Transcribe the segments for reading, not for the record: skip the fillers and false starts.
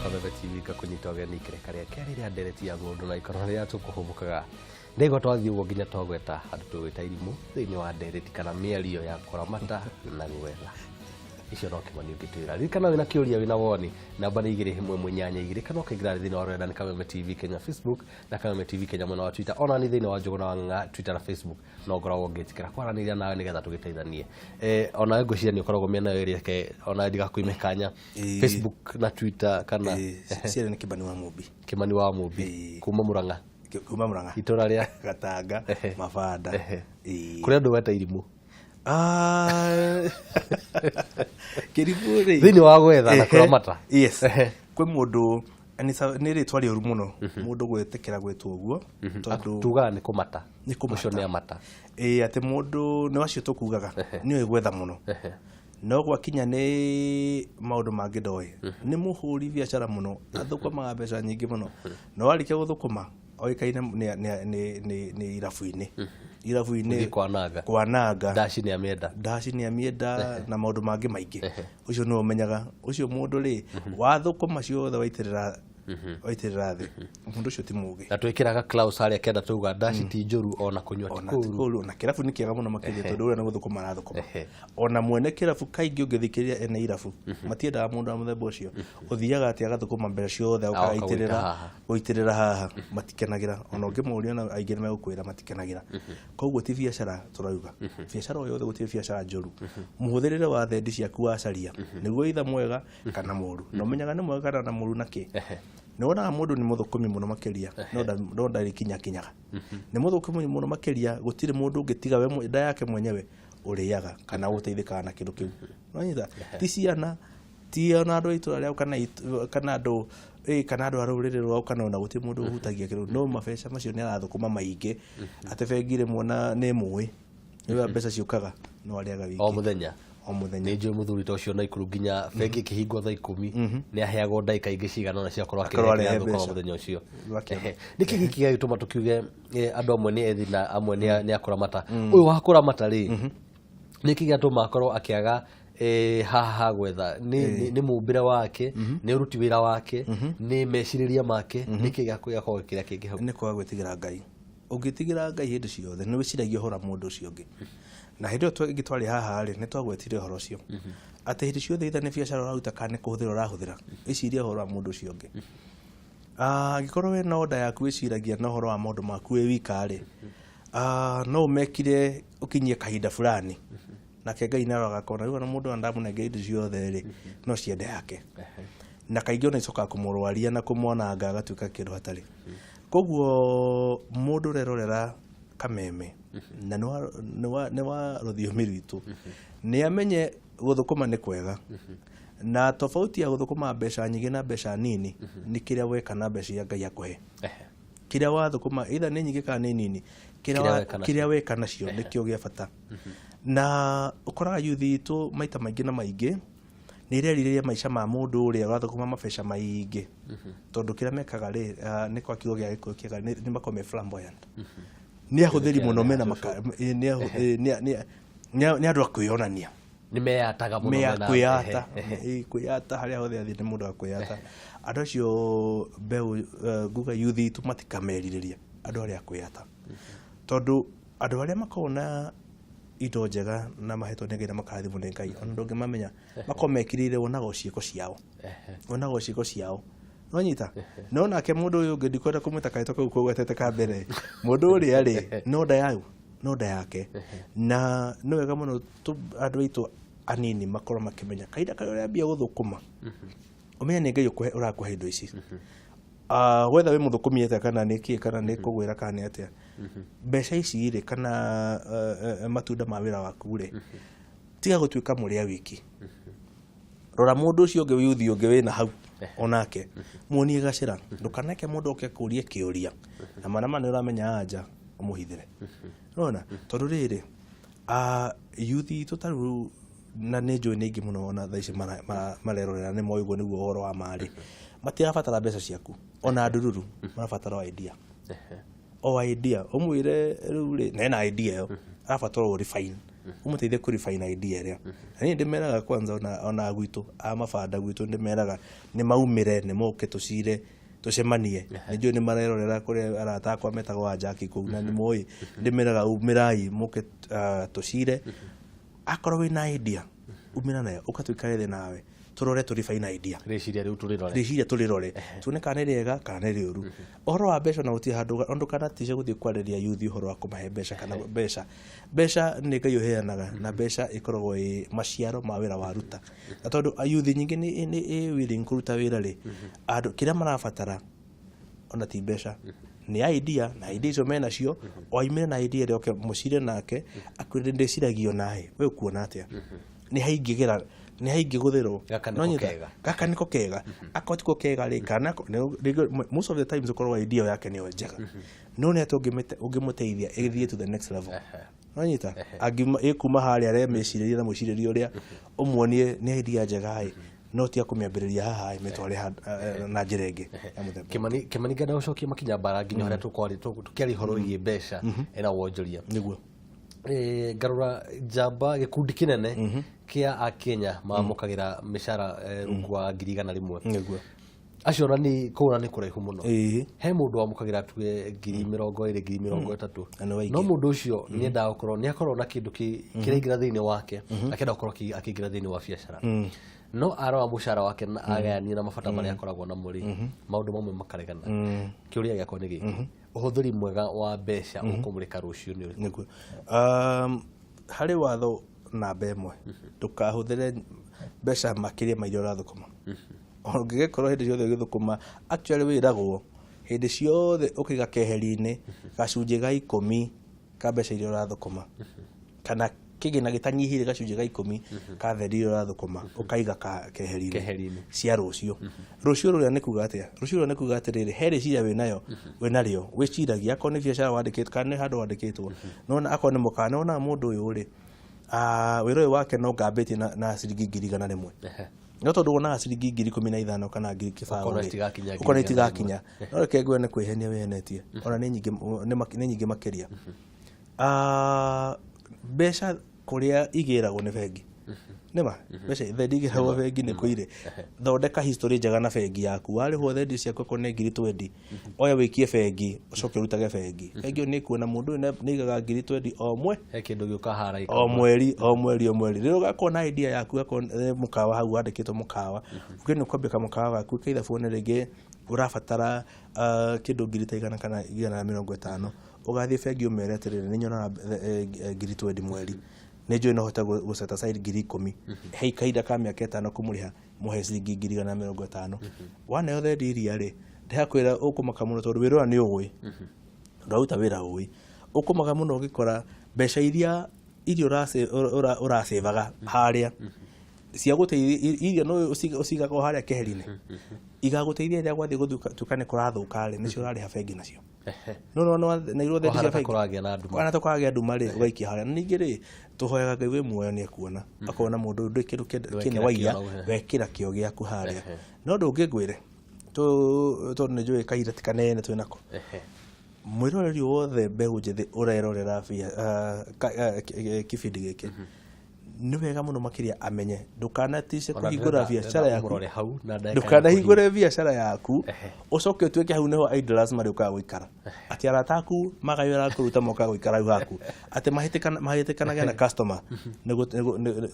Kameme TV kakunyita ogeni kirekare keri ya ndereti ya ngundu na ikorora ya tukuhumukaga nego twathi ugo nginya twagweta andu twita irimu thiini wa ndereti kana mĩario ya kuramata na gwetha icio no Kimani ungitwira ririkana wina kiuria wina woni namba ni 212 kana ukaingira thiini wa rwenda ni Kameme TV Kenya Facebook na Kameme TV Kenya mwena wa Twitter ona ni thiini wa Njuguna wa Ng'a Twitter na Facebook no ngoragwo ngitikira kwaraniria nawe nigetha tugiteithanie ona ngwiciria ni ukoragwo miena area ke ona ndiga kuimekanya Facebook na Twitter kana ciere ni Kimani wa Mubi kuma Murang'a itora ria Gatanga Mabanda kuria ndu weta irimu Kiriburi thini wa gwetha na kuramata yes kwe mundu ni ritwa rioru muno mundu gwetekera gwetwo uguo tondu tuga ni kumata ucio ni amata ate mundu ni wacio tukugaga ni gwetha muno no gwakinya ni maundu mangi ndoi ni muhuri biashara muno athukuma mbeca nyingi muno no arike guthukuma oikaine ni irafu-ini kwananga dashi ni amienda na maundu mangi maingi ucio no umenyaga ucio mundu ri wathukuma ciothe waitirira thi mundu ucio ti mugi na twikiraga Klaus aria kenda tuga dashi ti njuru ona kunywa tikuru na kirafu ni kiega muno makiria tondu uri na guthukuma na thukuma ona mwene kirafu kaingi ungithikiria ene irafu matiendaga mundu wa muthemba ucio uthiaga ati agathukuma mbere ciothe ukaitirira haha matikenagira ona ungimuria na aingi ni megukwira matikenagira koguo ti biashara turauga biashara o yothe guti biashara njuru muhuthirire wa thendi ciaku wacaria niguo itha mwega kana muru no menyaga ni mwega kana muru naki nona mundu ni muthukumi muno makiria no ndarikinya kinyaga ni muthukumi muno makiria gutire mundu ungitiga we nda yake mwenyewe uriaga kana guteithika na kindu kiu nonyita ti ciana ti ona andu itura ria kana andu kana andu arurire rwao kana ona guti mundu hutagia kindu no mabesha macio ni arathukuma maingi atebengire muona ni muwi niwe mbeca ciukaga no ariaga wiki o muthenya ni njo muthuri to cio na ikuru nginya bengi kihingwo thaa 10 ni aheagwo ndaika ingi cigana na cia korwa akihea thukuma muthenya ucio niki giki gituma tukiuge andu amwe ni ethi na amwe ni akuramata uyu wa kuramata ri niki gatuma akorwo akiaga haha gwetha ni mumbire wake ni uruti wira wake ni meciriria make niki gakorwo kiria kingi hau ni kwa gwitigira Ngai ungitigira Ngai hindi ciothe ni wiciragia hora mundu ucio ungi na hindi twagitwari haha ri ni twagwetire horo ucio ati hindi ciothe itha ni biashara uraruta kana kuhuthira urahuthira iciria horo wa mundu ucio ungi gikorwo we na oda yaku wiciragia na horo wa mundu maku we wika ri no mekire ukinyie kahinda fulani na Ngai naroga kona riu na mundu andamu na Ngai ciothe ri no ciende yake na kaingĩ ona icoka kumurwaria na kumwona agatuika kindu hatari koguo mundu rerorera Kameme na ni wa ruthiomi rwitu ni amenye guthukuma ni kwega na tofauti ya guthukuma mbeca nyingi na mbeca nini ni kiria weka na mbeca ya Ngai akuhe kiria wathukuma either ni nyingi kana ni nini kiria weka nacio nikio gia bata na ukoraga yuthi itu maita maingi na maingi ni ireriria maisha ma mundu uria wathukuma mabeca maingi tondu kiria mekaga ri ni kwa kigo gia gikuo kiega ni makome flamboyant ni ahuthiri muno mena ni andu akwionania ni meyataga muno mena kwiyata haria hothe athi ni mundu akwiyata andu acio mbeu nguga yuthi tu matikameririria andu aria akwiyata tondu andu aria makona indo njega na mahetwo ni Ngai na makathimwo ni Ngai ona ndungimamenya makomekirire wonaga ciiko ciao nonyita no nake mundu uyu ngikwenda kumwita kaito kau kugwetete ka mbere mundu uria ri no nda yake na no wega muno andu itu anini makorwo makimenya kaida kayo ria bia guthukuma umenya ni Ngai urakuhe indo ici whether we muthukumi eta kana ni kie kana ni kugwira kana ni atia mbeca ici ri kana matunda ma wira waku ri tiga gutuika muria wiki rora mundu ucio ungi yuthi ungi wina hau onake muonie gacira ndukanake mundu oke kuria kiuria na manama ni uramenya anja umuhithire rona tondu riri yuthi tutaru na ni njui ningi muno ona thaici marerorera ni moiguo niguo uhoro wa mari matirabatara mbeca ciaku ona ndururu marabatara idea o idea umwire riu ri na idea yo arabatara uri fine umuteithie ku refine idea ĩrĩa ni ndimeraga kwanza ona gwitu mabanda gwitu ndimeraga ni maumire ni moke tucire tucemanie nijue ni marerorera kuria arata akwa metagwo Jackie kuu na ni moi ndimeraga umirai moke tucire akorwo wina idea umira nayo ukatwikare the nawe turore tu refine idea reciria riu turirore tuone kana riega kana ni riuru ohoro wa mbeca na uti handu ondu kana tice guthie kwareria youth ohoro wa kumahe mbeca kana mbeca ni Ngai uheanaga na mbeca ikoragwo i maciaro ma wira wa ruta na tondu youth nyingi ni willing kuruta wira ri andu kira marabatara ona ti mbeca ni idea na idea icio mena cio oimire na idea ri oke mucire nake akwende ndiciragio nae we kuona atia ni haingigera ni haingi guthirwo gaka niko kega akotiko kega ri kana most of the times ukorwo idea yake ni njega no ni ungimuteithia igithie to the next level nonyita ikuma haria are meciriria na muciriria uria umwonie ni idea njega no tia kumiambiriria haha metware na njira ingi Kimani ngenda ucokie makinya mbara nginya haria tukiari horo igi mbeca ena wonjoria niguo garura jamba gikundi kinene kia akenya mamukagira mishara rungwa 100,000 niguo acio ni kuura ni kuraihu muno he mundu wamukagira tuge 20,000 no mundu ucio ni enda gukorwo ni akorwo na kindu kiraingira thiini wake akenda gukorwo akiingira thiini wa biashara no arawa mushara wake agayania na mabata maria akoragwo na muri maundu mamwe makaregana kiuria giakwa ni giki uhuthuri mwega wa mbeca ukumurika rucio ni niguo hari watho namba imwe tukahuthire mbeca makiria mairia urathukuma ongigekorwo hindi ciothe ugithukuma actually wiragwo hindi ciothe ukiga keheri-ini gacunji ga 10 ka mbeca iria urathukuma kana kigina gitanyihire gacunji ga 10 ka theri iria urathukuma ukaiga keheri-ini cia rucio ruria ni kuga atia rucio ruria ni kuga atiriri heri ciria winario wiciragia akoni biashara wandikitwo kana handu wandikitwo nona akoni mukana ona mundu uyu ri wira uyu wake no ngambiti na ciringi 100,000 no tondu wona ciringi 15,000 kana 1,000 ukona itigakinya no reke ngwe ni kwihenia wehenetie ona ni nyingi makiria mbeca kuria igiragwo ni bengi nima mbeca thendi igiragwo bengi ni kuire thondeka history njega na bengi yaku warihwo thendi ciaku ko ne 20 oya wikie bengi ucoke urutage bengi ni kuona mundu ni igaga 20 omwe he kindu giuka harai o mweri riru gakona idea yaku gakona mukawa hau wandikitwo mukawa ukini kwambika mukawa waku kaitha phone ringi urabatara kindu 1,000 kana 150 ugathie bengi umere atiriri ni nyona 20 mweri nejo no hota go set aside 10,000 hey kaida ka miaka 5 kumuriha muhe ciringi 150 wana yothe ndiria ri ndakwira ukumaka muno tondu wira ni ugui ndauta wira ugui ukumaka muno ugikora mbeca iria urasevaga haria cia guteithia iria no usigaga haria keheri-ini igaguteithia ria gwathie gutukane kurathuka ri nicio urari ha bengi nacio no na irwo thendi cia bengi kana tukagia nduma ri ugaikia haria ningi ri tuhoyaga Ngai we muoyo ni akuona akona mundu ndu kindu kine waia wekira kio giaku haria no ndungigwire to ne joe kaira tikanene twinako mwiroreri wothe mbeu njithi urerorera kibindi giki ni wega muno makiria amenye ndukanatice kuhingura biashara yaku ndukanahingure biashara yaku ucoke utweke hau neho idlers mari ukaga guikara ati arataku magayora kuruta moka guikara hau haku ati mahitikanaga na customer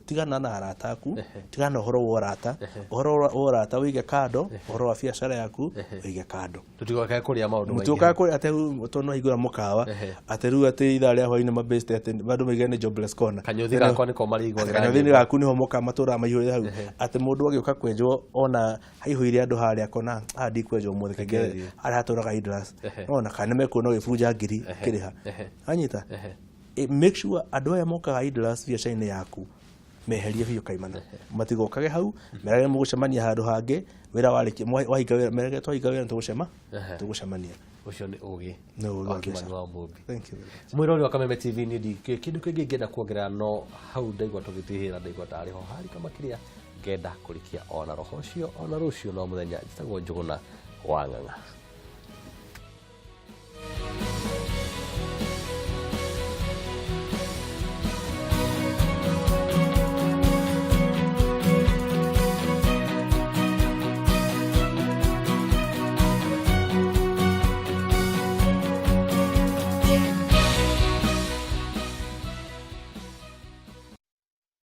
tigana na arataku tigana uhoro wa urata wige kado uhoro wa biashara yaku wige kado tutigoka kuria maundu maingi tutuka kuri ati tono hingura mukawa ati ru ati ithare hwaine mabest ati bado migene jobless corner kanyuthi gakwa ni ko mari kanyothini gaku niho moka matura maihuri hau ati mundu agioka kwenjwo ona haihuire andu haria kona adi kwenjwo muthe kenge ari haturaga idras ona kana mekuona gifunja ngiri kiriha anyita make sure andu aya moka idras biacara-ini yaku meherie biu kaimana matigokage hau merage mugucemania handu hangi wira wariki wahiga wira merage twahiga wira tugucemania ucio ni ugi no Kimani wa Mumbi. Thank you. Mwirori wa Kameme TV ni kindu kingi ngenda kuongerera no hau ndaigwa tugitihira ndaigwa tari ho hari kama kiria ngenda kurikia ona roho cio ona rucio no muthenya njitagwo Njuguna wa Ng'ang'a.